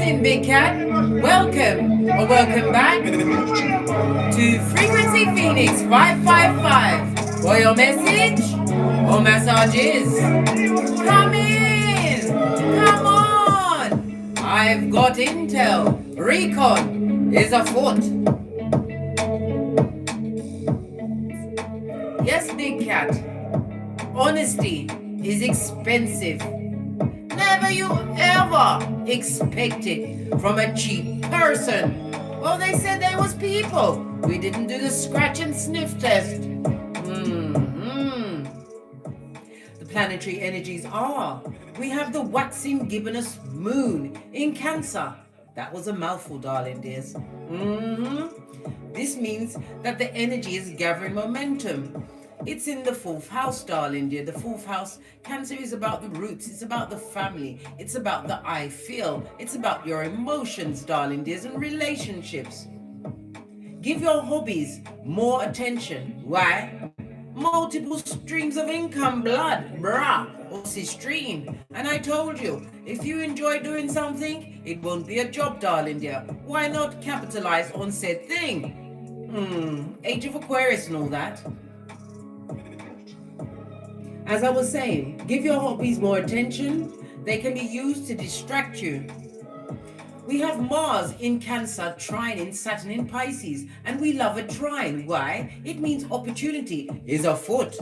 evening, Big Cat. Welcome or welcome back to Frequency Phoenix 555 for your message or massages. Come in, come on. I've got intel. Recon is afoot. Yes, Big Cat. Honesty is expensive. Never you ever expect it from a cheap person. Well, they said they was people. We didn't do the scratch and sniff test. The planetary energies are. We have the waxing gibbonous moon in Cancer. That was a mouthful, darling dears. This means that the energy is gathering momentum. It's in the 4th house, darling dear. The 4th house, Cancer, is about the roots. It's about the family. It's about the I feel. It's about your emotions, darling dears, and relationships. Give your hobbies more attention. Why? Multiple streams of income, blood, brah, or sistrine. And I told you, if you enjoy doing something, it won't be a job, darling dear. Why not capitalize on said thing? Age of Aquarius and all that. As I was saying, give your hobbies more attention. They can be used to distract you. We have Mars in Cancer trining Saturn in Pisces, and we love a trine. Why? It means opportunity is afoot.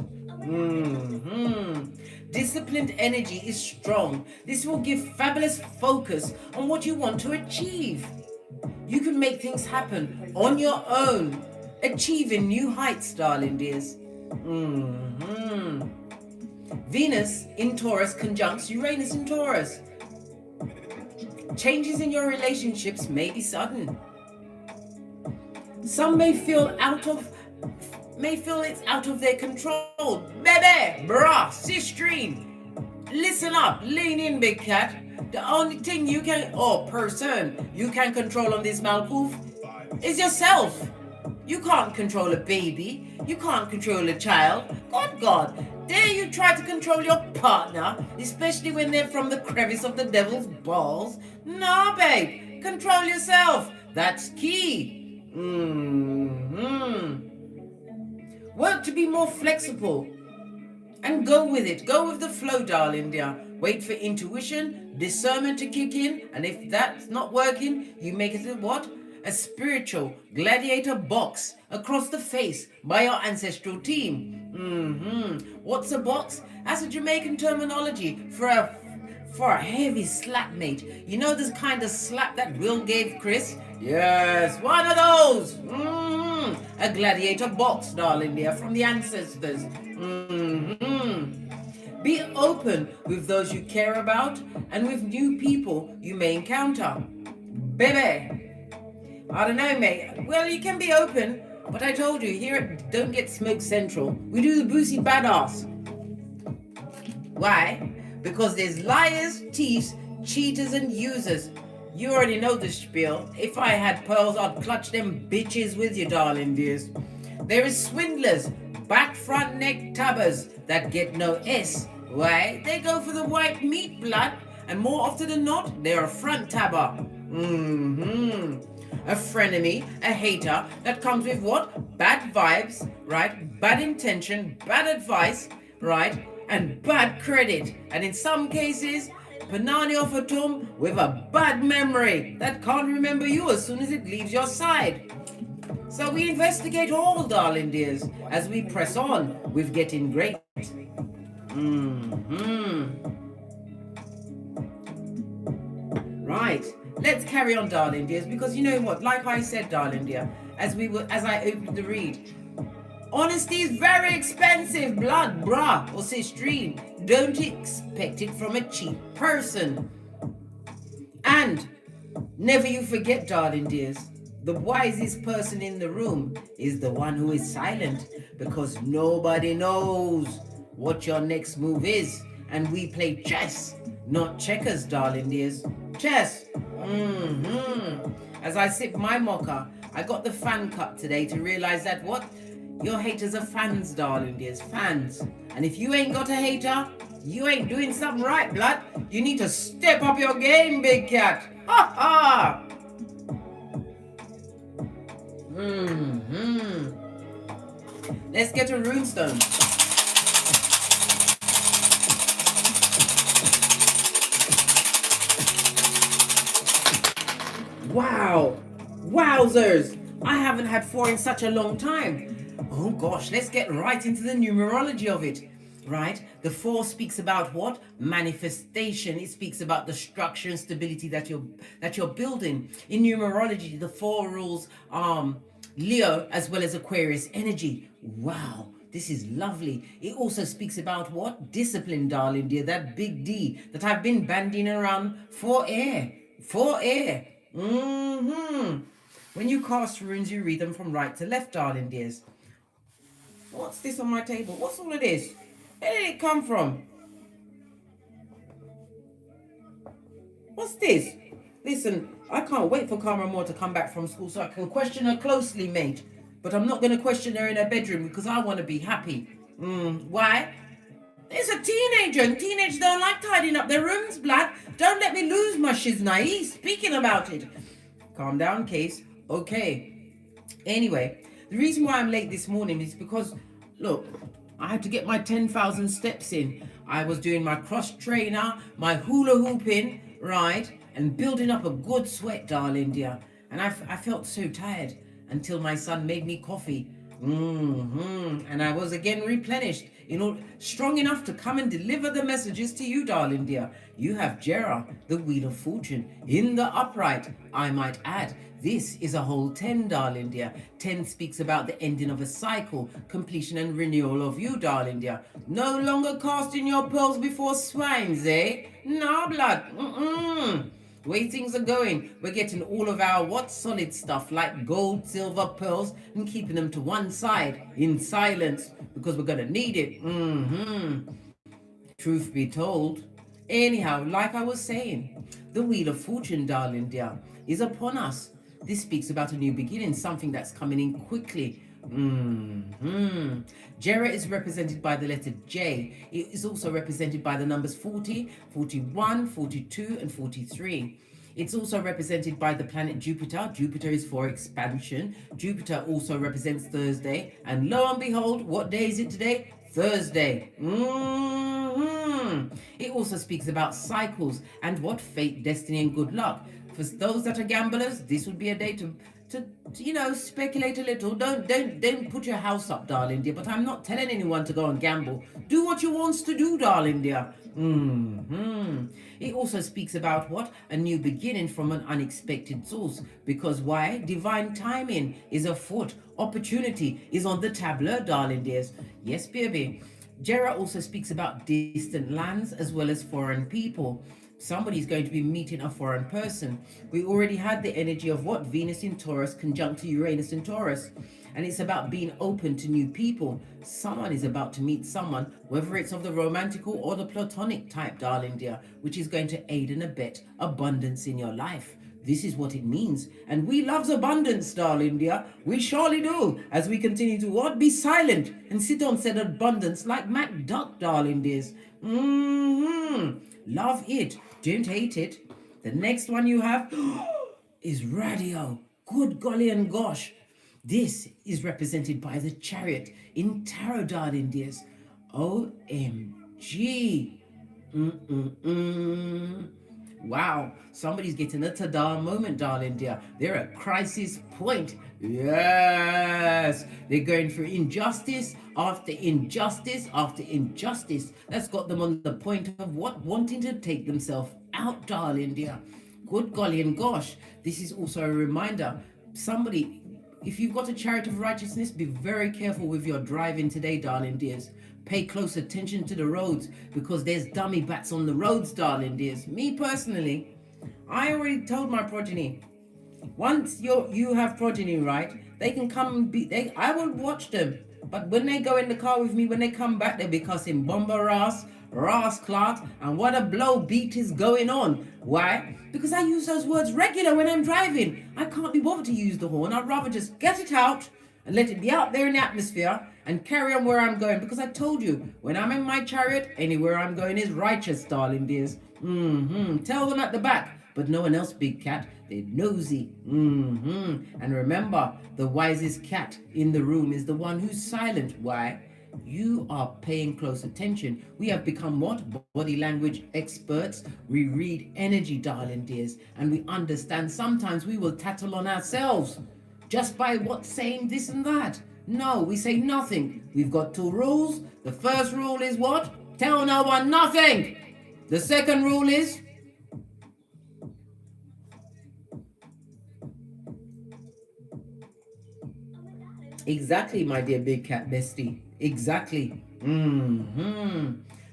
Disciplined energy is strong. This will give fabulous focus on what you want to achieve. You can make things happen on your own, achieving new heights, darling dears. Venus in Taurus conjuncts Uranus in Taurus. Changes in your relationships may be sudden. Some may feel it's out of their control. Baby, brah, sistrine. Listen up, lean in, Big Cat. The only thing you can, or person, you can control on this malpoof is yourself. You can't control a baby. You can't control a child. God. Dare you try to control your partner, especially when they're from the crevice of the devil's balls? No, babe. Control yourself. That's key. Work to be more flexible. And go with it. Go with the flow, darling dear. Wait for intuition, discernment to kick in. And if that's not working, you make it a what? A spiritual gladiator box across the face by your ancestral team. What's a box? That's a Jamaican terminology for a heavy slap, mate. You know this kind of slap that Will gave Chris? Yes, one of those. A gladiator box, darling dear, from the ancestors. Be open with those you care about and with new people you may encounter. Baby. I don't know, mate. Well, you can be open, but I told you, here at Don't Get Smoked Central, we do the boozy badass. Why? Because there's liars, thieves, cheaters, and users. You already know the spiel. If I had pearls, I'd clutch them bitches with you, darling dears. There is swindlers, back front neck tabbers that get no S. Why? They go for the white meat, blood, and more often than not, they're a front tabber. A frenemy, a hater that comes with what? Bad vibes, right? Bad intention, bad advice, right? And bad credit. And in some cases, Panani of a tomb with a bad memory that can't remember you as soon as it leaves your side. So we investigate all, darling dears, as we press on with getting great. Right. Let's carry on, darling dears, because you know what? Like I said, darling dear, as I opened the read, honesty is very expensive, blood, brah, or sistrine. Don't expect it from a cheap person. And never you forget, darling dears, the wisest person in the room is the one who is silent, because nobody knows what your next move is. And we play chess, not checkers, darling dears. Chess. As I sip my mocha, I got the fan cup today to realize that what? Your haters are fans, darling dears, fans. And if you ain't got a hater, you ain't doing something right, blood. You need to step up your game, Big Cat. Ha ha! Mm-hmm. Let's get a runestone. Wow! Wowzers! I haven't had 4 in such a long time. Oh gosh, let's get right into the numerology of it. Right? The 4 speaks about what? Manifestation. It speaks about the structure and stability that you're building. In numerology, the 4 rules Leo as well as Aquarius energy. Wow. This is lovely. It also speaks about what? Discipline, darling dear. That big D that I've been bandying around for air. For air. Mm-hmm. When you cast runes, you read them from right to left, darling dears. What's this on my table? What's all of this? Where did it come from? What's this? Listen, I can't wait for Karma Moore to come back from school so I can question her closely, mate. But I'm not going to question her in her bedroom because I want to be happy. Why? There's a teenager, and teenagers don't like tidying up their rooms, blood. Don't let me lose my shiznai. Speaking about it. Calm down, Case. Okay. Anyway, the reason why I'm late this morning is because, look, I had to get my 10,000 steps in. I was doing my cross trainer, my hula hooping, right, and building up a good sweat, darling dear. And I felt so tired until my son made me coffee. And I was again replenished, strong enough to come and deliver the messages to you, darling dear. You have Jera, the Wheel of Fortune, in the upright, I might add. This is a whole 10, darling dear. 10 speaks about the ending of a cycle, completion and renewal of you, darling dear. No longer casting your pearls before swines, eh? No, blood. The way things are going, we're getting all of our solid stuff like gold, silver, pearls, and keeping them to one side in silence because we're going to need it. Truth be told. Anyhow, like I was saying, the Wheel of Fortune, darling dear, is upon us. This speaks about a new beginning, something that's coming in quickly. Jera is represented by the letter J. It is also represented by the numbers 40, 41, 42, and 43. It's also represented by the planet Jupiter. Jupiter is for expansion. Jupiter also represents Thursday. And lo and behold, what day is it today? Thursday. It also speaks about cycles and what? Fate, destiny, and good luck. For those that are gamblers, this would be a day to speculate a little. Don't put your house up, darling dear. But I'm not telling anyone to go and gamble. Do what you want to do, darling dear. It also speaks about what? A new beginning from an unexpected source. Because why? Divine timing is afoot. Opportunity is on the tableau, darling dears. Yes, baby. Jera also speaks about distant lands as well as foreign people. Somebody's going to be meeting a foreign person. We already had the energy of what? Venus in Taurus conjunct to Uranus in Taurus. And it's about being open to new people. Someone is about to meet someone, whether it's of the romantical or the platonic type, darling dear, which is going to aid and abet abundance in your life. This is what it means. And we loves abundance, darling dear. We surely do. As we continue to what? Be silent and sit on said abundance like Mac Duck, darling dears. Love it. Don't hate it. The next one you have is radio. Good golly and gosh. This is represented by the Chariot in tarot, darling dears. OMG. Wow, somebody's getting a ta-da moment, darling dear. They're at crisis point. Yes, they're going through injustice after injustice after injustice. That's got them on the point of what? Wanting to take themselves out, darling dear. Good golly and gosh. This is also a reminder. Somebody, if you've got a Chariot of Righteousness, be very careful with your driving today, darling dears. Pay close attention to the roads because there's dummy bats on the roads, darling dears. Me personally, I already told my progeny, once you have progeny, right, they can come and be, I will watch them. But when they go in the car with me, when they come back, they'll be cussing bomber ras clot, and what a blow beat is going on. Why? Because I use those words regular when I'm driving. I can't be bothered to use the horn. I'd rather just get it out and let it be out there in the atmosphere and carry on where I'm going. Because I told you, when I'm in my chariot, anywhere I'm going is righteous, darling dears. Tell them at the back, but no one else, big cat. They're nosy. And remember, the wisest cat in the room is the one who's silent. Why? You are paying close attention. We have become what? Body language experts. We read energy, darling dears, and we understand sometimes we will tattle on ourselves just by what saying this and that. No, we say nothing. We've got 2 rules. The first rule is what? Tell no one nothing. The second rule is exactly, my dear big cat bestie. Exactly.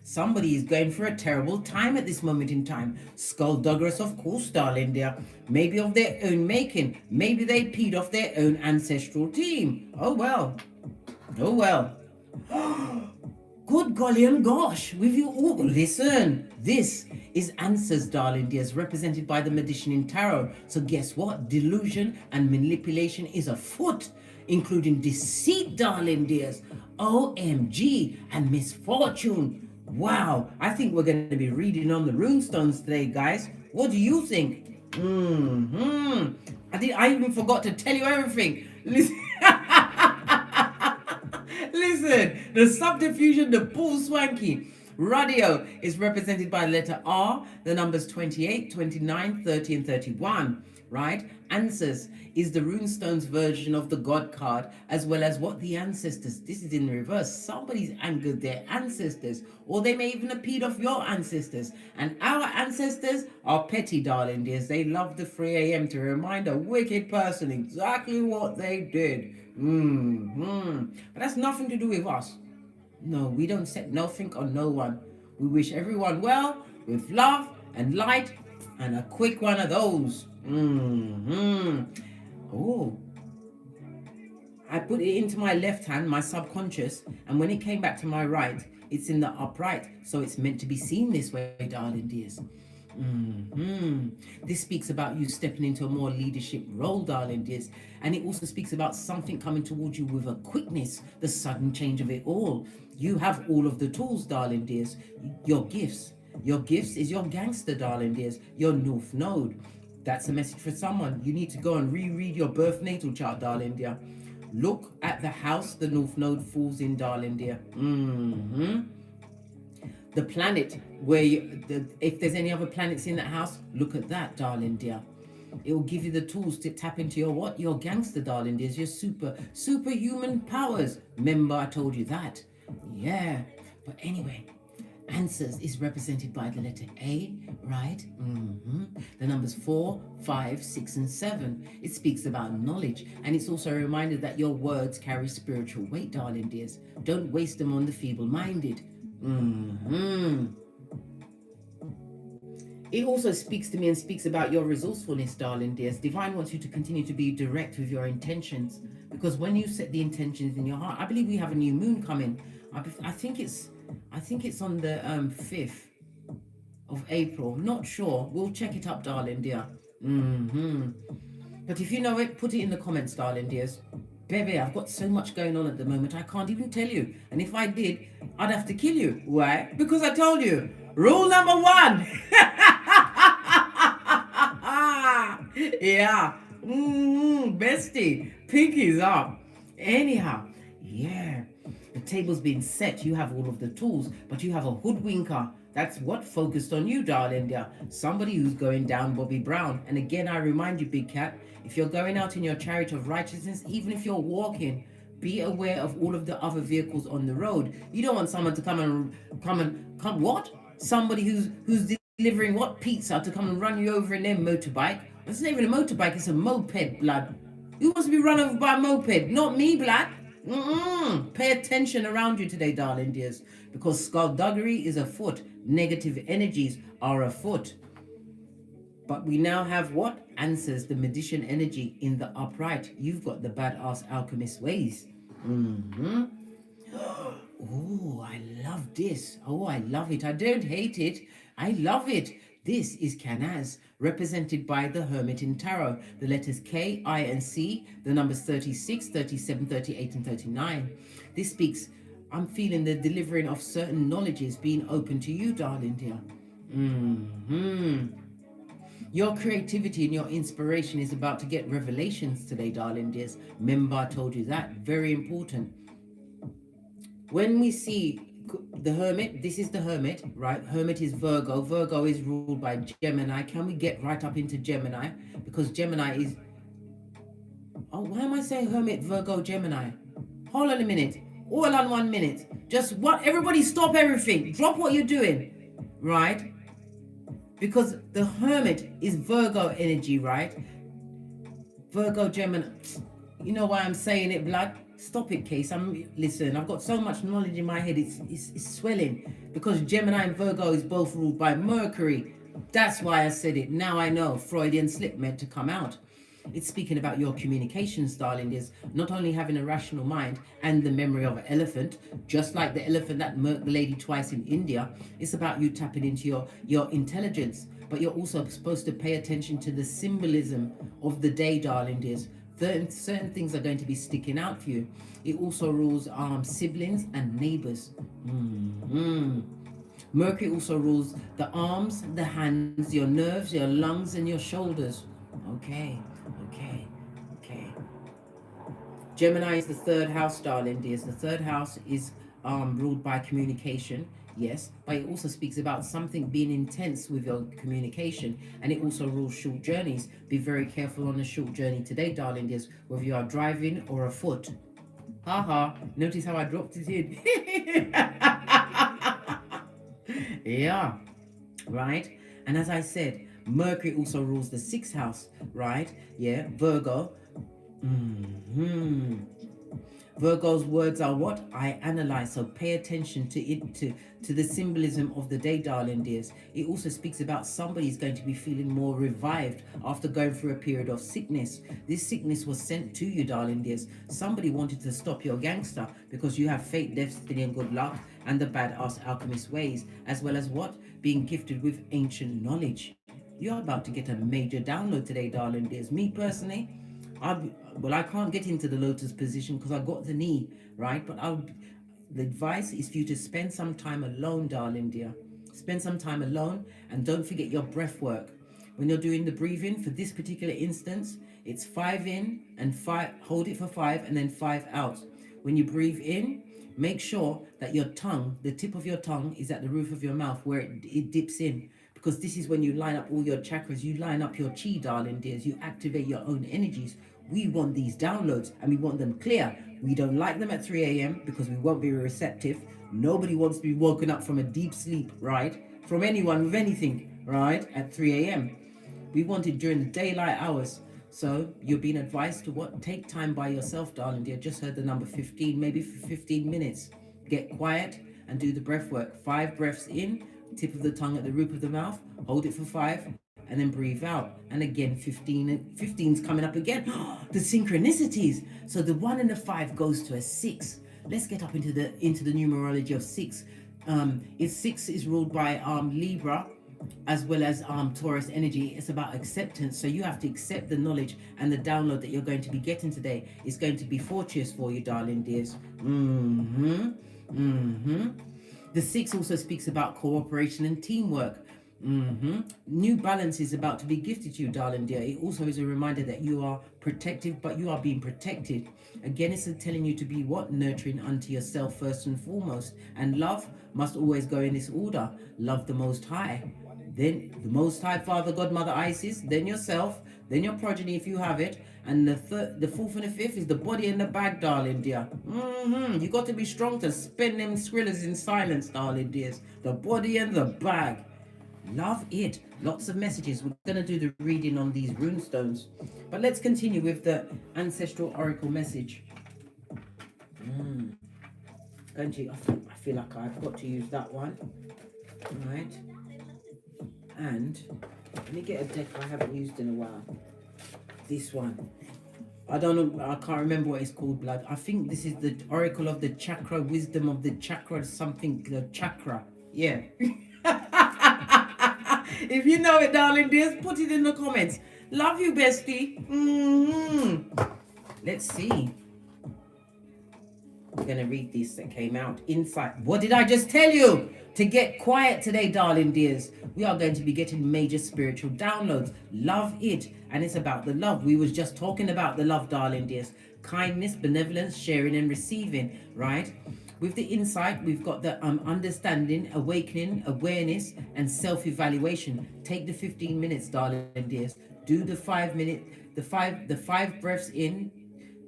Somebody is going for a terrible time at this moment in time. Skullduggerous, of course, darling dear. Maybe of their own making. Maybe they peed off their own ancestral team. Oh well. Oh well. Good golly and gosh, with you all. Listen, this is answers, darling dears, represented by the magician in tarot. So guess what? Delusion and manipulation is afoot, including deceit, darling dears. OMG, and misfortune. Wow, I think we're going to be reading on the runestones today, guys. What do you think? I even forgot to tell you everything. Listen. Listen, the subdiffusion, the Paul Swanky radio is represented by the letter R, the numbers 28, 29, 30, and 31, right? Answers is the runestones version of the God card, as well as what the ancestors. This is in reverse. Somebody's angered their ancestors, or they may even have peed off your ancestors. And our ancestors are petty, darling dears. They love the 3 a.m. to remind a wicked person exactly what they did. But that's nothing to do with us. No, we don't set nothing on no one. We wish everyone well, with love and light, and a quick one of those. Oh, I put it into my left hand, my subconscious, and when it came back to my right, it's in the upright. So it's meant to be seen this way, darling dears. This speaks about you stepping into a more leadership role, darling dears, and it also speaks about something coming towards you with a quickness, the sudden change of it all. You have all of the tools, darling dears. Your gifts is your gangster, darling dears, your North Node. That's a message for someone. You need to go and reread your birth natal chart, darling dear. Look at the house the North Node falls in, darling dear. The planet where if there's any other planets in that house, look at that, darling dear. It will give you the tools to tap into your what? Your gangster, darling dears. Your superhuman powers. Remember, I told you that. Yeah. But anyway, answers is represented by the letter A, right? The numbers 4, 5, 6, and 7. It speaks about knowledge, and it's also a reminder that your words carry spiritual weight, darling dears. Don't waste them on the feeble-minded. It also speaks to me and speaks about your resourcefulness, darling dears. Divine wants you to continue to be direct with your intentions, because when you set the intentions in your heart, I believe we have a new moon coming. I think it's on the 5th of April. Not sure. We'll check it up, darling dear. But if you know it, put it in the comments, darling dears. Baby, I've got so much going on at the moment, I can't even tell you. And if I did, I'd have to kill you. Why? Because I told you. Rule number 1. Yeah. Bestie. Pinky's up. Anyhow. Yeah. The table's been set. You have all of the tools, but you have a hoodwinker. That's what focused on you, darling dear. Somebody who's going down Bobby Brown. And again, I remind you, big cat, if you're going out in your chariot of righteousness, even if you're walking, be aware of all of the other vehicles on the road. You don't want someone to come what? Somebody who's delivering what? Pizza to come and run you over in their motorbike. It's not even a motorbike, it's a moped, blood. Who wants to be run over by a moped? Not me, blood. Pay attention around you today, darling dears, because skullduggery is afoot. Negative energies are afoot. But we now have what? Answers, the magician energy in the upright. You've got the badass alchemist ways. Oh, I love this. Oh, I love it. I don't hate it. I love it. This is Canaz, represented by the Hermit in Tarot. The letters K, I, and C, the numbers 36, 37, 38, and 39. This speaks, I'm feeling the delivering of certain knowledges being open to you, darling dear. Your creativity and your inspiration is about to get revelations today, darling dears. Remember, I told you that. Very important. When we see the Hermit, this is the Hermit, right? Hermit is Virgo. Virgo is ruled by Gemini. Can we get right up into Gemini? Because Gemini is... Oh, why am I saying Hermit, Virgo, Gemini? Hold on a minute. All on 1 minute. Just what? Everybody stop everything. Drop what you're doing, right? Because the Hermit is Virgo energy, right? Virgo, Gemini. You know why I'm saying it, blood? Stop it, Case. Listen, I've got so much knowledge in my head, it's swelling. Because Gemini and Virgo is both ruled by Mercury. That's why I said it. Now I know. Freudian slip meant to come out. It's speaking about your communications, darling. Is not only having a rational mind and the memory of an elephant, just like the elephant that murked the lady twice in India. It's about you tapping into your intelligence. But you're also supposed to pay attention to the symbolism of the day, darling dears. Certain things are going to be sticking out for you. It also rules siblings and neighbors. Mercury also rules the arms, the hands, your nerves, your lungs, and your shoulders. Okay. Gemini is the third house, darling dears. The third house is ruled by communication. Yes, but it also speaks about something being intense with your communication, and it also rules short journeys. Be very careful on a short journey today, darling dears, whether you are driving or afoot. Haha, notice how I dropped it in. Yeah, right? And as I said, Mercury also rules the sixth house, right? Yeah, Virgo. Virgo's words are what I analyze, so pay attention to it, to the symbolism of the day, darling dears. It also speaks about somebody's going to be feeling more revived after going through a period of sickness. This sickness was sent to you, darling dears. Somebody wanted to stop your gangster because you have fate, destiny, and good luck, and the badass alchemist ways, as well as what? Being gifted with ancient knowledge. You're about to get a major download today, darling dears. Me personally, I can't get into the lotus position because I got the knee, right? But the advice is for you to spend some time alone, darling dear. Spend some time alone, and don't forget your breath work. When you're doing the breathing, for this particular instance, it's 5 in and 5, hold it for 5 and then 5 out. When you breathe in, make sure that your tongue, the tip of your tongue is at the roof of your mouth where it dips in. Because this is when you line up all your chakras, you line up your chi, darling dears, you activate your own energies. We want these downloads and we want them clear. We don't like them at 3 a.m. because we won't be receptive. Nobody wants to be woken up from a deep sleep, right? From anyone with anything, right? At 3 a.m. We want it during the daylight hours. So you're being advised to what? Take time by yourself, darling dear. Just heard the number 15, maybe for 15 minutes. Get quiet and do the breath work. 5 breaths in, tip of the tongue at the roof of the mouth, hold it for 5, and then breathe out. And again, 15's coming up again. The synchronicities. So the 1 and the 5 goes to a 6. Let's get up into the numerology of 6. If 6 is ruled by Libra, as well as Taurus energy, it's about acceptance. So you have to accept the knowledge, and the download that you're going to be getting today is going to be fortuitous for you, darling dears. The 6 also speaks about cooperation and teamwork. New balance is about to be gifted to you, darling dear. It also is a reminder that you are protective, but you are being protected. Again, it's telling you to be what? Nurturing unto yourself first and foremost. And love must always go in this order. Love the Most High, then the Most High Father, God, Mother Isis, then yourself, then your progeny if you have it. And the 4th and the 5th is the body in the bag, darling dear. You got to be strong to spin them skrillers in silence, darling dears. The body and the bag. Love it. Lots of messages. We're going to do the reading on these runestones. But let's continue with the ancestral oracle message. I feel like I've got to use that one. Right. And let me get a deck I haven't used in a while. This one. I don't know, I can't remember what it's called, blood. I think this is the oracle of the chakra, wisdom of the chakra, something, the chakra. Yeah. If you know it, darling dears, put it in the comments. Love you, bestie. Let's see. We're going to read this that came out. Insight. What did I just tell you? To get quiet today, darling dears. We are going to be getting major spiritual downloads. Love it. And it's about the love. We was just talking about the love, darling dears. Kindness, benevolence, sharing and receiving, right? With the insight, we've got the understanding, awakening, awareness, and self-evaluation. Take the 15 minutes, darling dears. Do the 5 minute, the five breaths in,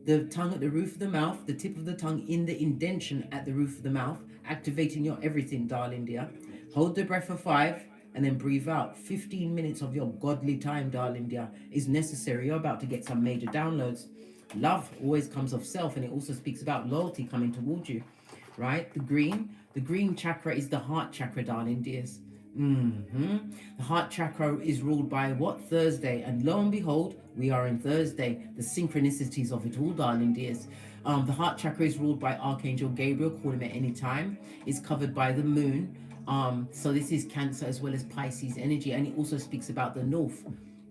the tongue at the roof of the mouth, the tip of the tongue in the indentation at the roof of the mouth, activating your everything, darling dear. Hold the breath for 5 and then breathe out. 15 minutes of your godly time, darling dear, is necessary. You're about to get some major downloads. Love always comes of self, and it also speaks about loyalty coming towards you, right? The green chakra is the heart chakra, darling dears. The heart chakra is ruled by what? Thursday. And lo and behold, we are in Thursday. The synchronicities of it all, darling dears. The heart chakra is ruled by Archangel Gabriel. Call him at any time. It's covered by the moon. So this is Cancer as well as Pisces energy. And it also speaks about the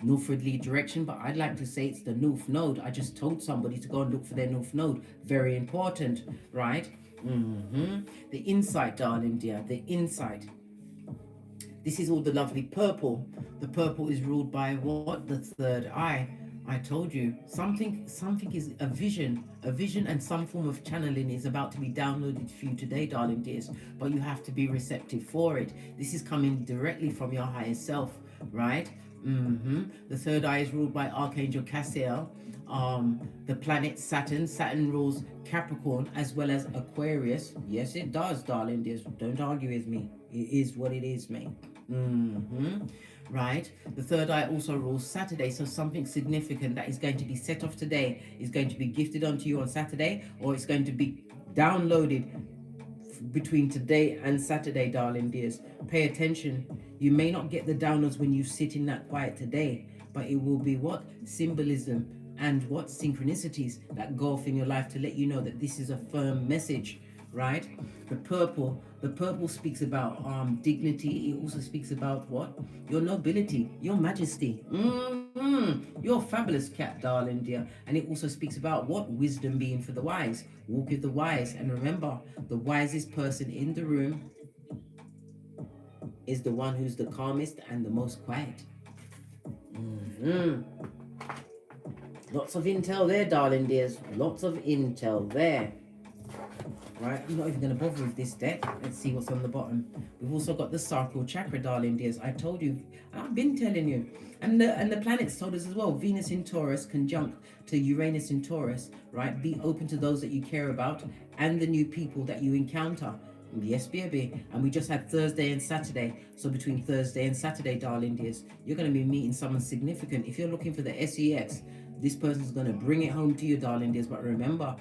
northwardly direction, but I'd like to say it's the north node. I just told somebody to go and look for their north node. Very important, right? The insight, darling dear, the insight. This is all the lovely purple. The purple is ruled by what? The third eye. I told you, something is a vision and some form of channeling is about to be downloaded for you today, darling dears, but you have to be receptive for it. This is coming directly from your higher self, right? The third eye is ruled by Archangel Cassiel. The planet Saturn. Saturn rules Capricorn as well as Aquarius. Yes, it does, darling dears. Don't argue with me. It is what it is, mate. Right. The third eye also rules Saturday. So something significant that is going to be set off today is going to be gifted onto you on Saturday, or it's going to be downloaded between today and Saturday, darling dears. Pay attention. You may not get the downloads when you sit in that quiet today, but it will be what? Symbolism and what? Synchronicities that go off in your life to let you know that this is a firm message, right? The purple speaks about dignity. It also speaks about what? Your nobility, your majesty. You're a fabulous cat, darling dear. And it also speaks about what? Wisdom being for the wise. Walk with the wise. And remember, the wisest person in the room is the one who's the calmest and the most quiet. Lots of intel there, darling dears. Lots of intel there. Right, I'm not even going to bother with this deck. Let's see what's on the bottom. We've also got the sacral chakra, darling dears. I told you, I've been telling you. And the planets told us as well. Venus in Taurus conjunct to Uranus in Taurus, right? Be open to those that you care about and the new people that you encounter. Yes, baby. And we just had Thursday and Saturday. So between Thursday and Saturday, darling dears, you're going to be meeting someone significant. If you're looking for the SEX, this person's going to bring it home to you, darling dears. But remember,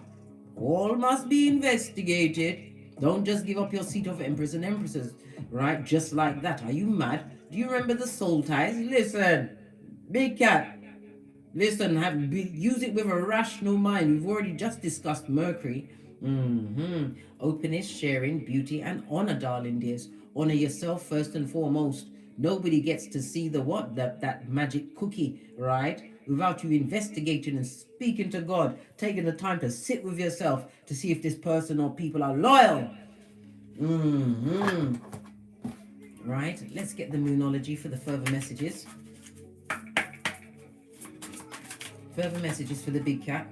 all must be investigated. Don't just give up your seat of emperors and empresses, right? Just like that. Are you mad? Do you remember the soul ties? Listen, big cat. Listen, use it with a rational mind. We've already just discussed Mercury. Openness, sharing, beauty, and honor, darling dears. Honor yourself first and foremost. Nobody gets to see the what? That magic cookie, right? Without you investigating and speaking to God, taking the time to sit with yourself to see if this person or people are loyal. Right, let's get the Moonology for the further messages. Further messages for the big cat.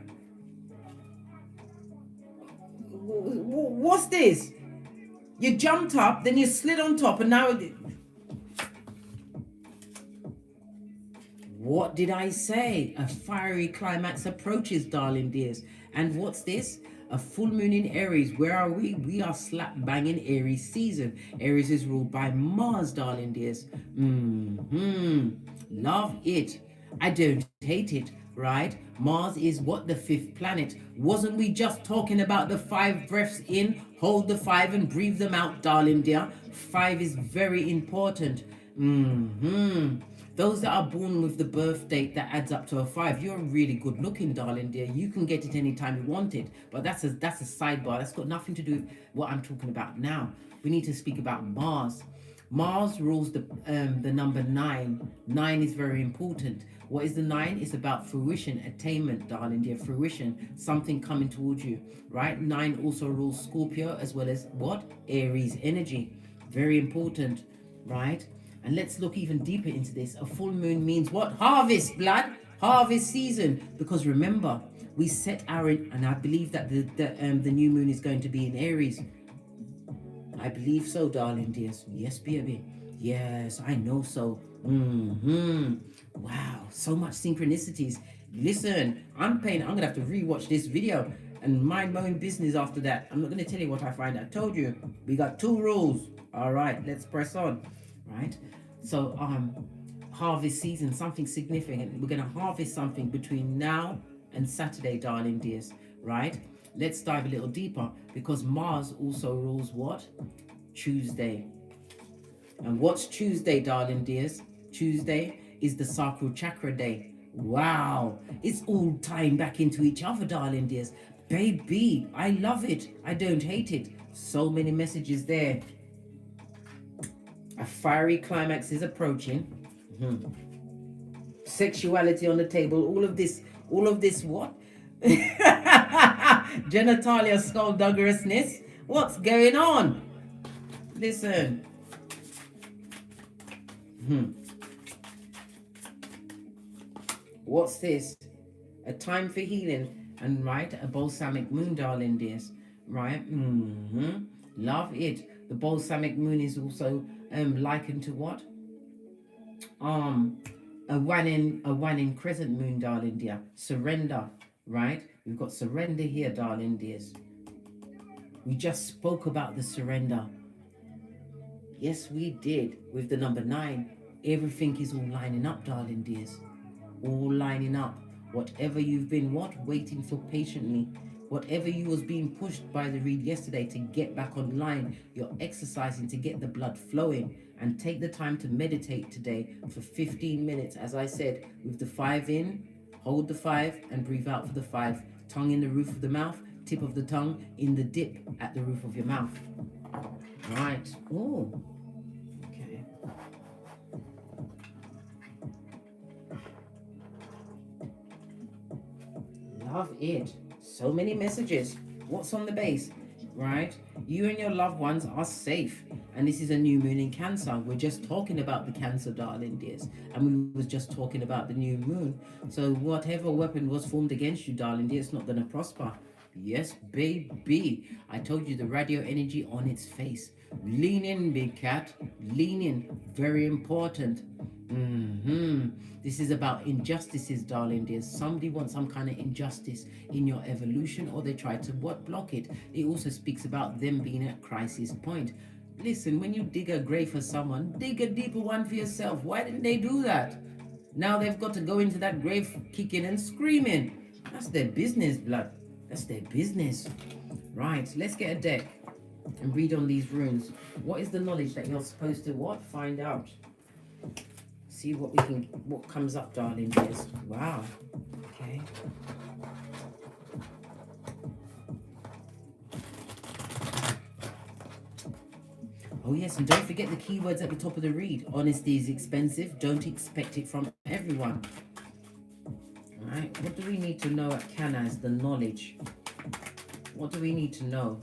What's this? You jumped up, then you slid on top, and now... What did I say? A fiery climax approaches, darling dears. And what's this? A full moon in Aries. Where are we? We are slap bang in Aries season. Aries is ruled by Mars, darling dears. Love it. I don't hate it, right? Mars is what? The 5th planet. Wasn't we just talking about the 5 breaths in? Hold the 5 and breathe them out, darling dear. 5 is very important. Those that are born with the birth date that adds up to a 5, you're really good looking, darling dear. You can get it anytime you want it. But that's a sidebar. That's got nothing to do with what I'm talking about now. We need to speak about Mars. Mars rules the number 9. 9 is very important. What is the 9? It's about fruition, attainment, darling dear, fruition, something coming towards you, right? 9 also rules Scorpio as well as what? Aries energy. Very important, right? And let's look even deeper into this. A full moon means what? Harvest, blood. Harvest season. Because remember, we set our, and I believe that the new moon is going to be in Aries. I believe so, darling dears. Yes, baby. Yes, I know so. Wow, so much synchronicities. Listen, I'm gonna have to rewatch this video and mind my own business after that. I'm not gonna tell you what I find. I told you, we got 2 rules. All right, let's press on. Right? So, harvest season, something significant. We're gonna harvest something between now and Saturday, darling dears. Right? Let's dive a little deeper, because Mars also rules what? Tuesday. And what's Tuesday, darling dears? Tuesday is the sacral chakra day. Wow, it's all tying back into each other, darling dears. Baby, I love it. I don't hate it. So many messages there. A fiery climax is approaching. Sexuality on the table. All of this what? Genitalia skullduggerousness. What's going on? Listen. What's this? A time for healing, and right, a balsamic moon, darling dears. Right? Love it. The balsamic moon is also likened to what? A one in crescent moon, darling dear. Surrender. Right? We've got surrender here, darling dears. We just spoke about the surrender. Yes, we did. With the number 9, everything is all lining up, darling dears. All lining up. Whatever you've been waiting for patiently. Whatever you was being pushed by the read yesterday to get back online, you're exercising to get the blood flowing. And take the time to meditate today for 15 minutes. As I said, with the 5 in, hold the 5 and breathe out for the 5. Tongue in the roof of the mouth, tip of the tongue in the dip at the roof of your mouth. Right. Oh. Okay. Love it. So many messages. What's on the base? Right? You and your loved ones are safe. And this is a new moon in Cancer. We're just talking about the Cancer, darling dears. And we was just talking about the new moon. So whatever weapon was formed against you, darling dear, it's not going to prosper. Yes, baby. I told you the radio energy on its face. Lean in, big cat. Lean in. Very important. This is about injustices, darling dears. Somebody wants some kind of injustice in your evolution, or they try to block it. It also speaks about them being at crisis point. Listen, when you dig a grave for someone, dig a deeper one for yourself. Why didn't they do that? Now they've got to go into that grave kicking and screaming. That's their business, blood. That's their business. Right, let's get a deck and read on these runes. What is the knowledge that you're supposed to find out? See what comes up, darling dears. Wow. Okay. Oh yes, and don't forget the keywords at the top of the read. Honesty is expensive. Don't expect it from everyone. Alright, what do we need to know at Canas? The knowledge. What do we need to know?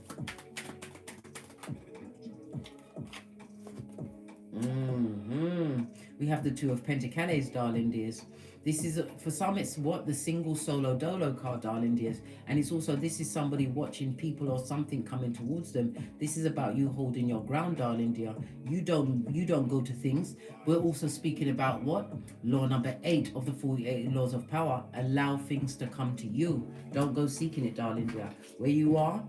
We have the 2 of Pentacles, darling dears. This is, for some, it's what? The single solo dolo card, darling dears. And it's also, this is somebody watching people or something coming towards them. This is about you holding your ground, darling dear. You don't go to things. We're also speaking about what? Law number 8 of the 48 laws of power. Allow things to come to you. Don't go seeking it, darling dear. Where you are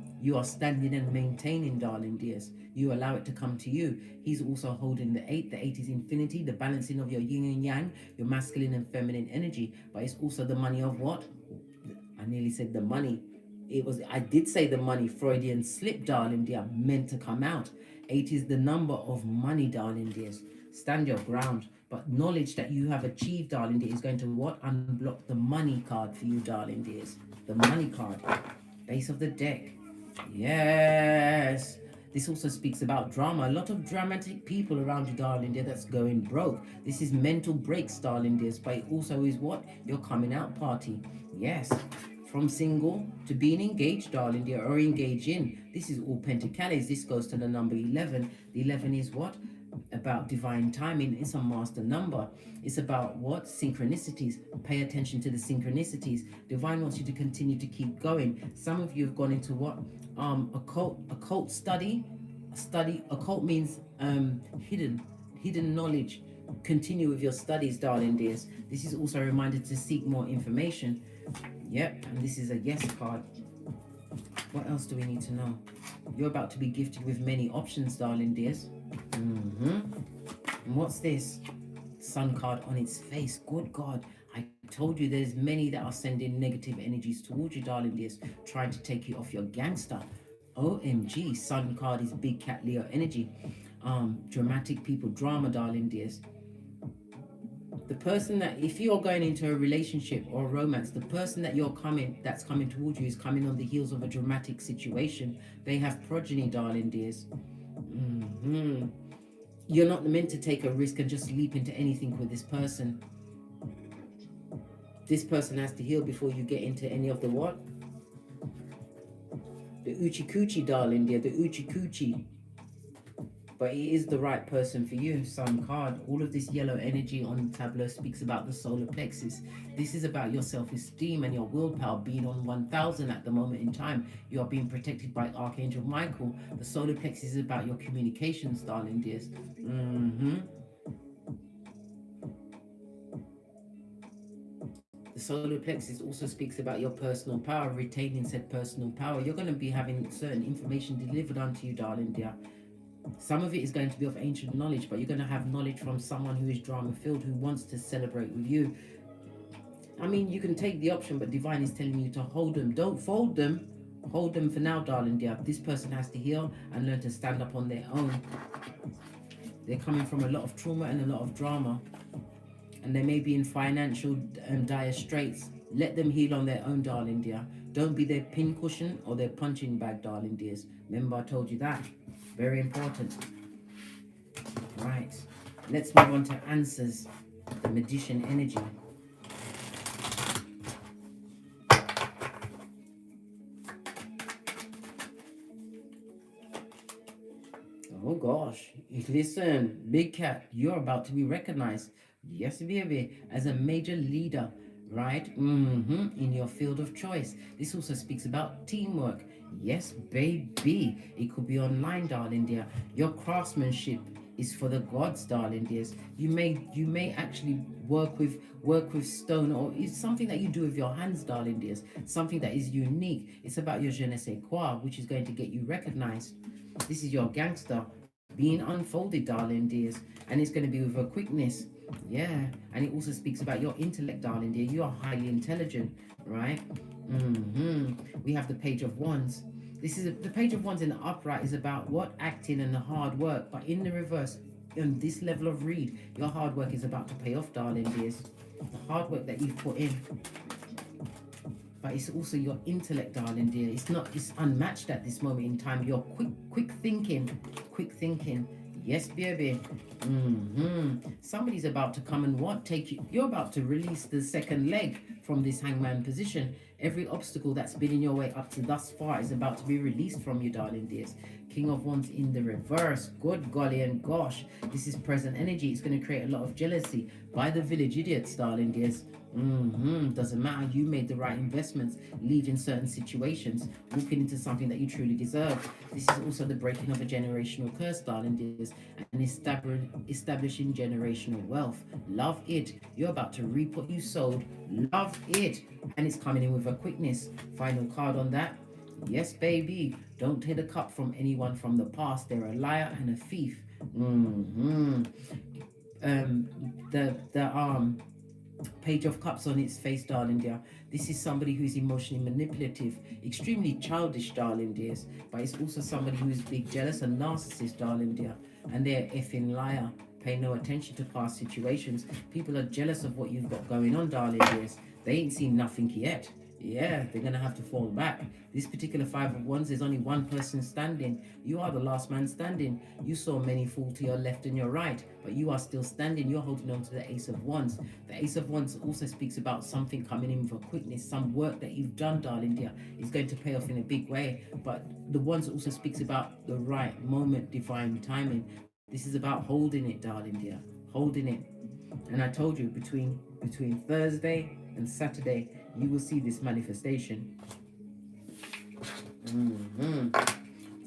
standing and maintaining, darling dears. You allow it to come to you. He's also holding the 8. The 8 is infinity, the balancing of your yin and yang, your masculine and feminine energy. But it's also the money of what? I nearly said the money. I did say the money. Freudian slip, darling dear, meant to come out. 8 is the number of money, darling dears. Stand your ground. But knowledge that you have achieved, darling dear, is going to what? Unblock the money card for you, darling dears. The money card. Base of the deck. Yes. This also speaks about drama. A lot of dramatic people around you, darling dear, that's going broke. This is mental breaks, darling dears, but it also is what? Your coming out party. Yes. From single to being engaged, darling dear, or engaging. This is all pentacles. This goes to the number 11. The 11 is what? About divine timing. It's a master number. It's about what? Synchronicities. Pay attention to the synchronicities. Divine wants you to continue to keep going. Some of you have gone into what? Occult study. Occult means hidden knowledge. Continue with your studies, darling dears. This is also a reminder to seek more information. Yep, and this is a yes card. What else do we need to know? You're about to be gifted with many options, darling dears. And what's this? Sun card on its face. Good God. I told you there's many that are sending negative energies towards you, darling dears, trying to take you off your gangster. OMG. Sun card is big cat Leo energy. Dramatic people, drama, darling dears. The person that, if you're going into a relationship or romance, the person that that's coming towards you is coming on the heels of a dramatic situation. They have progeny, darling dears. You're not meant to take a risk and just leap into anything with this person. This person has to heal before you get into any of the what? The Uchi Coochie, darling dear, the Uchi Coochie. But it is the right person for you. Sun card. All of this yellow energy on the tableau speaks about the solar plexus. This is about your self-esteem and your willpower being on 1000 at the moment in time. You are being protected by Archangel Michael. The solar plexus is about your communications, darling dears. The solar plexus also speaks about your personal power, retaining said personal power. You're going to be having certain information delivered onto you, darling dear. Some of it is going to be of ancient knowledge, but you're going to have knowledge from someone who is drama-filled, who wants to celebrate with you. I mean, you can take the option, but Divine is telling you to hold them. Don't fold them. Hold them for now, darling dear. This person has to heal and learn to stand up on their own. They're coming from a lot of trauma and a lot of drama. And they may be in financial dire straits. Let them heal on their own, darling dear. Don't be their pincushion or their punching bag, darling dears. Remember, I told you that. Very important. Right. Let's move on to answers. The Magician energy. Oh gosh. Listen, big cat, you're about to be recognized. Yes, baby, as a major leader, right? In your field of choice. This also speaks about teamwork. Yes, baby. It could be online, darling dear. Your craftsmanship is for the gods, darling dears. You may actually work with stone, or it's something that you do with your hands, darling dears. Something that is unique. It's about your je ne sais quoi, which is going to get you recognized. This is your gangster being unfolded, darling dears, and it's going to be with a quickness. Yeah, and it also speaks about your intellect, darling dear. You are highly intelligent, right? We have the Page of Wands. This is the Page of Wands in the upright is about what? Acting and the hard work. But in the reverse, on this level of read, your hard work is about to pay off, darling dears. The hard work that you've put in. But it's also your intellect, darling dear. It's unmatched at this moment in time. Your quick thinking. Yes, baby. Somebody's about to come and what? Take you. You're about to release the second leg from this hangman position. Every obstacle that's been in your way up to thus far is about to be released from you, darling dears. King of Wands in the reverse. Good golly and gosh. This is present energy. It's going to create a lot of jealousy by the village idiots, darling dears. Doesn't matter. You made the right investments, leaving certain situations, walking into something that you truly deserve. This is also the breaking of a generational curse, darling dears, and establishing generational wealth. Love it. You're about to reap what you sowed. Love it. And it's coming in with a quickness. Final card on that. Yes, baby. Don't take a cup from anyone from the past. They're a liar and a thief. Page of Cups on its face, darling dear. This is somebody who's emotionally manipulative, extremely childish, darling dears. But it's also somebody who's big jealous and narcissist, darling dear. And they're effing liar. Pay no attention to past situations. People are jealous of what you've got going on, darling dears. They ain't seen nothing yet. Yeah, they're going to have to fall back. This particular Five of Wands, there's only one person standing. You are the last man standing. You saw many fall to your left and your right, but you are still standing. You're holding on to the Ace of Wands. The Ace of Wands also speaks about something coming in for quickness. Some work that you've done, darling dear, is going to pay off in a big way. But the Wands also speaks about the right moment, divine timing. This is about holding it, darling dear. Holding it. And I told you, between Thursday and Saturday, you will see this manifestation.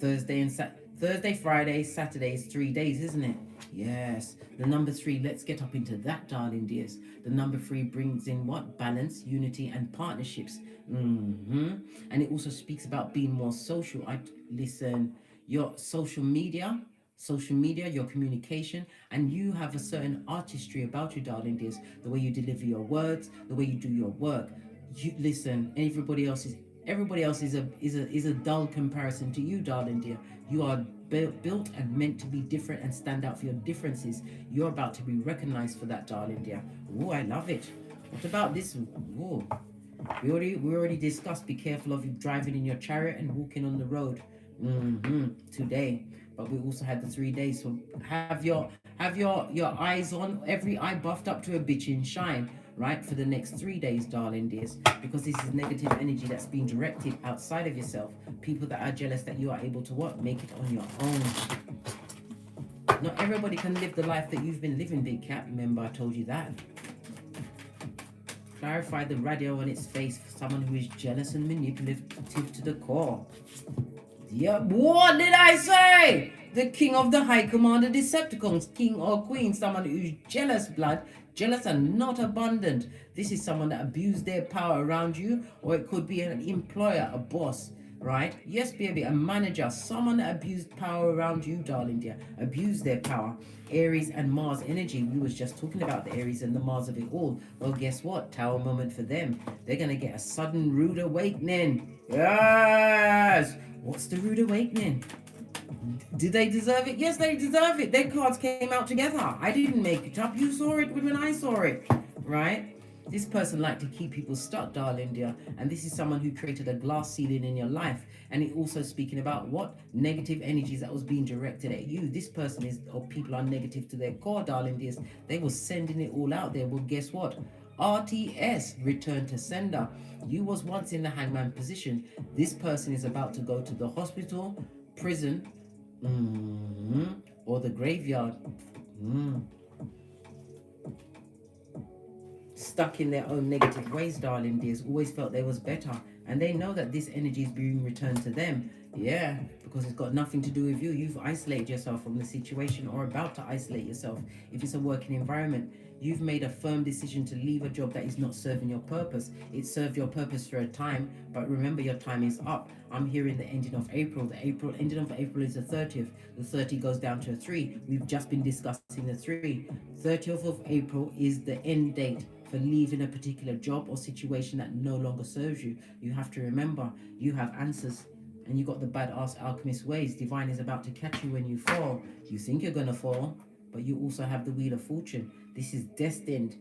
Thursday, Friday, Saturday is 3 days, isn't it? Yes. The number 3, let's get up into that, darling dears. The number 3 brings in what? Balance, unity, and partnerships. And it also speaks about being more social. Listen, your social media, your communication, and you have a certain artistry about you, darling dears. The way you deliver your words, the way you do your work. You listen. Everybody else is a dull comparison to you, darling dear. You are built and meant to be different and stand out for your differences. You're about to be recognized for that, darling dear. Oh, I love it. What about this? Oh, we already discussed. Be careful of you driving in your chariot and walking on the road. Today. But we also had the 3 days. So have your eyes on, every eye buffed up to a bitchin' shine, right, for the next 3 days, darling dears, because this is negative energy that's being directed outside of yourself. People that are jealous that you are able to what? Make it on your own. Not everybody can live the life that you've been living, Big Cat. Remember I told you that. Clarify the radio on its face for someone who is jealous and manipulative to the core. Yep, what did I say? The king of the high commander Decepticons, king or queen, someone who's jealous blood, jealous and not abundant. This is someone that abused their power around you, or it could be an employer, a boss, right? Yes, baby, a manager, someone that abused power around you, darling dear, abused their power. Aries and Mars energy, we was just talking about the Aries and the Mars of it all. Well, guess what? Tower moment for them. They're going to get a sudden rude awakening. Yes! What's the rude awakening? Do they deserve it? Yes, they deserve it. Their cards came out together. I didn't make it up. You saw it when I saw it, right? This person liked to keep people stuck, darling dear. And this is someone who created a glass ceiling in your life. And it also speaking about what? Negative energies that was being directed at you. This person is, or people are negative to their core, darling dears. They were sending it all out there. Well, guess what? RTS, return to sender. You was once in the hangman position. This person is about to go to the hospital, prison, or the graveyard. Stuck in their own negative ways, darling dears. Always felt they was better. And they know that this energy is being returned to them. Yeah, because it's got nothing to do with you. You've isolated yourself from the situation, or about to isolate yourself. If it's a working environment, you've made a firm decision to leave a job that is not serving your purpose. It served your purpose for a time, but remember, your time is up. I'm hearing the ending of April. The ending of April is the 30th. The 30 goes down to a 3. We've just been discussing the 3. 30th of April is the end date for leaving a particular job or situation that no longer serves you. You have to remember, you have answers. And you got the badass alchemist ways. Divine is about to catch you when you fall. You think you're going to fall, but you also have the wheel of fortune. This is destined,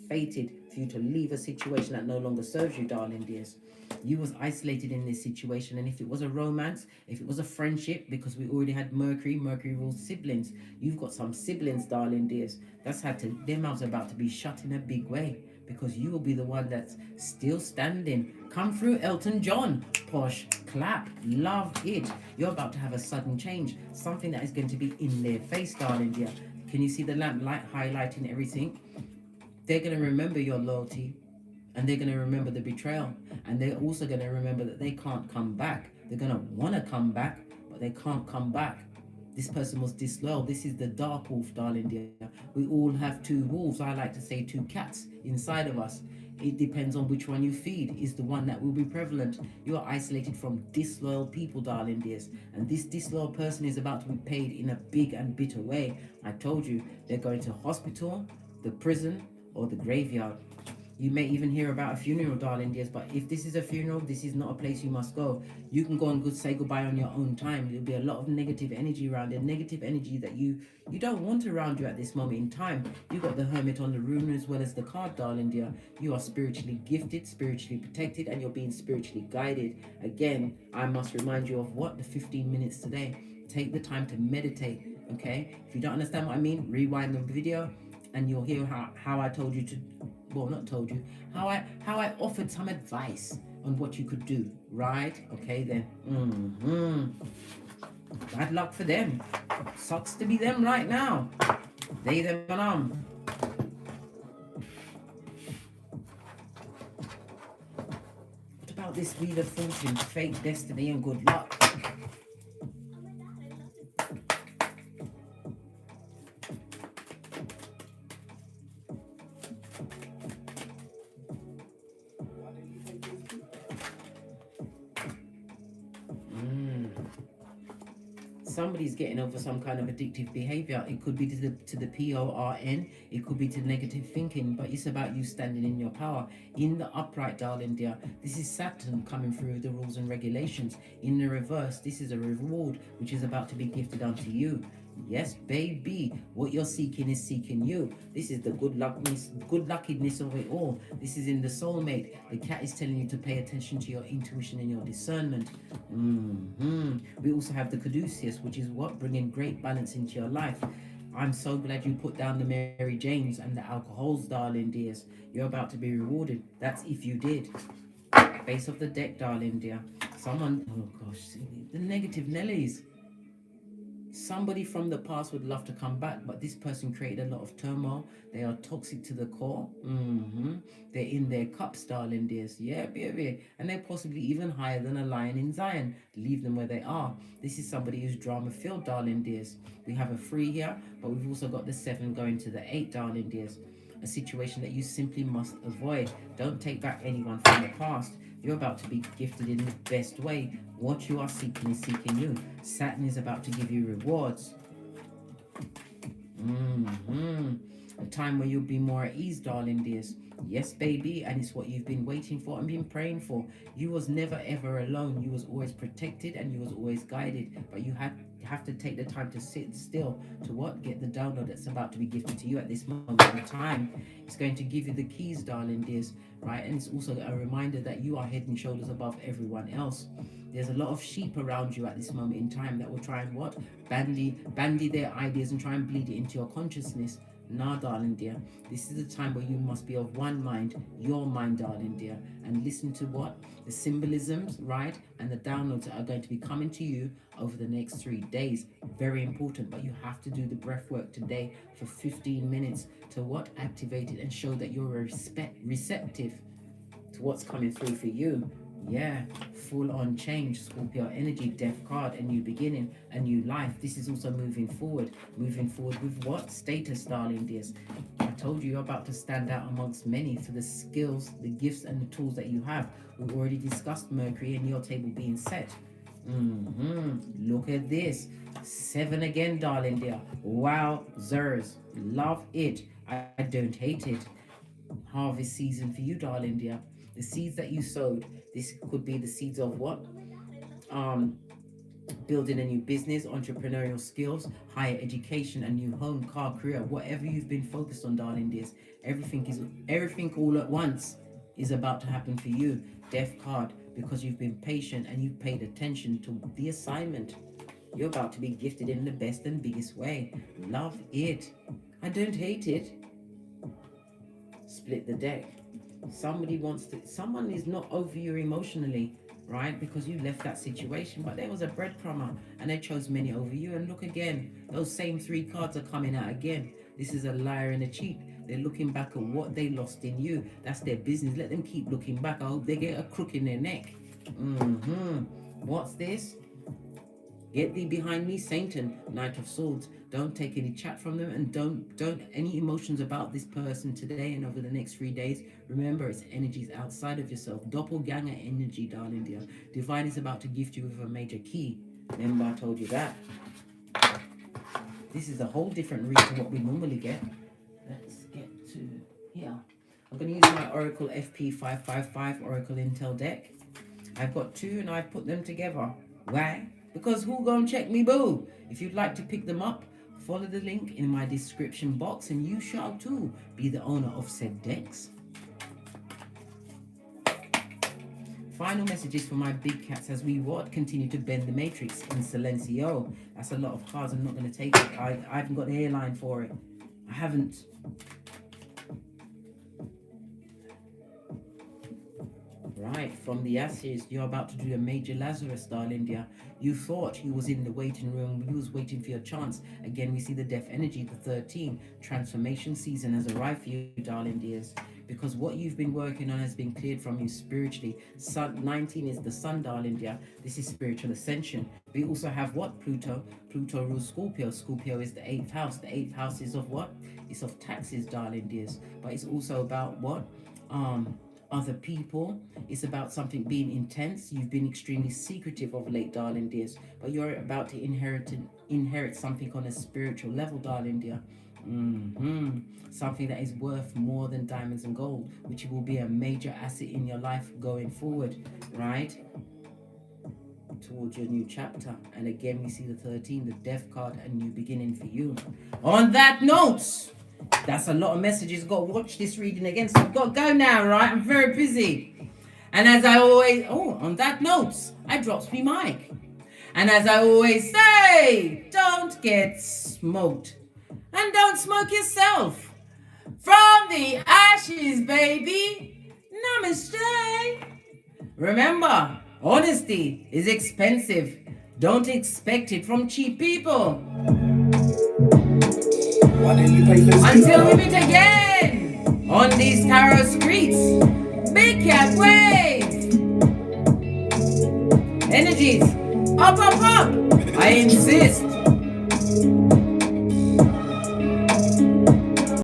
fated for you to leave a situation that no longer serves you, darling dears. You was isolated in this situation, and if it was a romance, if it was a friendship, because we already had Mercury rules siblings. You've got some siblings, darling dears. That's had to, their mouths are about to be shut in a big way, because you will be the one that's still standing. Come through, Elton John. Posh, clap, love it. You're about to have a sudden change. Something that is going to be in their face, darling dear. Can you see the lamp light highlighting everything? They're going to remember your loyalty. And they're going to remember the betrayal. And they're also going to remember that they can't come back. They're going to want to come back, but they can't come back. This person was disloyal. This is the dark wolf, darling dear. We all have 2 wolves. I like to say 2 cats inside of us. It depends on which one you feed is the one that will be prevalent. You are isolated from disloyal people, darling dears. And this disloyal person is about to be paid in a big and bitter way. I told you, they're going to hospital, the prison, or the graveyard. You may even hear about a funeral, darling dears, but if this is a funeral, this is not a place you must go. You can go and say goodbye on your own time. There'll be a lot of negative energy around it, negative energy that you don't want around you at this moment in time. You've got the Hermit on the rune as well as the card, darling dear. You are spiritually gifted, spiritually protected, and you're being spiritually guided. Again, I must remind you of what? The 15 minutes today. Take the time to meditate, okay? If you don't understand what I mean, rewind the video and you'll hear how I told you to, well, not told you, how I offered some advice on what you could do, right? Okay then. Bad luck for them. Sucks to be them right now. They, them, and What about this Wheel of Fortune, fate, destiny, and good luck? Somebody's getting over some kind of addictive behavior. It could be to the PORN, it could be to negative thinking, but it's about you standing in your power. In the upright, darling dear, this is Saturn coming through the rules and regulations. In the reverse, this is a reward which is about to be gifted unto you. Yes, baby, what you're seeking is seeking you. This is the good luckiness of it all. This is in the soulmate. The cat is telling you to pay attention to your intuition and your discernment. We also have the Caduceus, which is what? Bringing great balance into your life. I'm so glad you put down the Mary Janes and the alcohols, darling dears. You're about to be rewarded. That's if you did. Base of the deck, darling dear. Someone, oh gosh, the negative Nellies. Somebody from the past would love to come back, but this person created a lot of turmoil. They are toxic to the core. They're in their cups, darling dears. Yeah, baby. And they're possibly even higher than a lion in Zion. Leave them where they are. This is somebody who's drama-filled, darling dears. We have a 3 here, but we've also got the 7 going to the 8, darling dears. A situation that you simply must avoid. Don't take back anyone from the past. You're about to be gifted in the best way. What you are seeking is seeking you. Saturn is about to give you rewards. A time where you'll be more at ease, darling dears. Yes, baby, and it's what you've been waiting for and been praying for. You was never ever alone. You was always protected and you was always guided. But you have to take the time to sit still to what? Get the download that's about to be gifted to you at this moment in time. It's going to give you the keys, darling dears, right? And it's also a reminder that you are head and shoulders above everyone else. There's a lot of sheep around you at this moment in time that will try and what? Bandy their ideas and try and bleed it into your consciousness. Nah, darling dear, this is the time where you must be of one mind, your mind, darling dear, and listen to what? The symbolisms, right? And the downloads that are going to be coming to you over the next 3 days. Very important, but you have to do the breath work today for 15 minutes to what? Activate it and show that you're receptive to what's coming through for you. Yeah, full on change, Scorpio energy, death card, a new beginning, a new life. This is also moving forward with what? Status, darling dears. I told you you're about to stand out amongst many for the skills, the gifts, and the tools that you have. We've already discussed Mercury and your table being set. Look at this. 7 again, darling dear. Wow, Zers. Love it. I don't hate it. Harvest season for you, darling dear. The seeds that you sowed, this could be the seeds of what? Building a new business, entrepreneurial skills, higher education, a new home, car, career, whatever you've been focused on, darling dears. Everything all at once is about to happen for you. Death card, because you've been patient and you've paid attention to the assignment. You're about to be gifted in the best and biggest way. Love it. I don't hate it. Split the deck. Someone is not over you emotionally, right? Because you left that situation, but there was a breadcrumber and they chose many over you. And look again, those same 3 cards are coming out again. This is a liar and a cheat. They're looking back at what they lost in you. That's their business. Let them keep looking back. I hope they get a crook in their neck. What's this? Get thee behind me, Satan, Knight of Swords. Don't take any chat from them, and don't any emotions about this person today and over the next 3 days. Remember, it's energies outside of yourself. Doppelganger energy, darling dear. Divine is about to gift you with a major key. Remember, I told you that. This is a whole different read to what we normally get. Let's get to here. I'm going to use my Oracle FP555 Oracle Intel deck. I've got two and I've put them together. Why? Because who gonna check me, boo? If you'd like to pick them up, follow the link in my description box and you shall too be the owner of said decks. Final messages for my big cats as we continue to bend the matrix in Silencio. That's a lot of cards. I'm not going to take it. I haven't got the hairline for it. I haven't. Right, from the ashes, you're about to do a major Lazarus, darling dear. You thought he was in the waiting room. He was waiting for your chance. Again, we see the death energy, the 13. Transformation season has arrived for you, darling dears. Because what you've been working on has been cleared from you spiritually. Sun 19 is the sun, darling dear. This is spiritual ascension. We also have what? Pluto. Pluto rules Scorpio. Scorpio is the 8th house. The 8th house is of what? It's of taxes, darling dears. But it's also about what? Other people. It's about something being intense. You've been extremely secretive of late, darling dears. But you're about to inherit something on a spiritual level, darling dear. Something that is worth more than diamonds and gold, which will be a major asset in your life going forward, right? Towards your new chapter. And again, we see the 13, the death card, a new beginning for you. On that note, that's a lot of messages. Got to watch this reading again, so I've got to go now, right? I'm very busy. And as I always, on that note, I drops me mic. And as I always say, don't get smoked. And don't smoke yourself. From the ashes, baby. Namaste. Remember, honesty is expensive. Don't expect it from cheap people. Until we meet again on these tarot streets. Big cat wave. Energies. Up, up, up. I insist.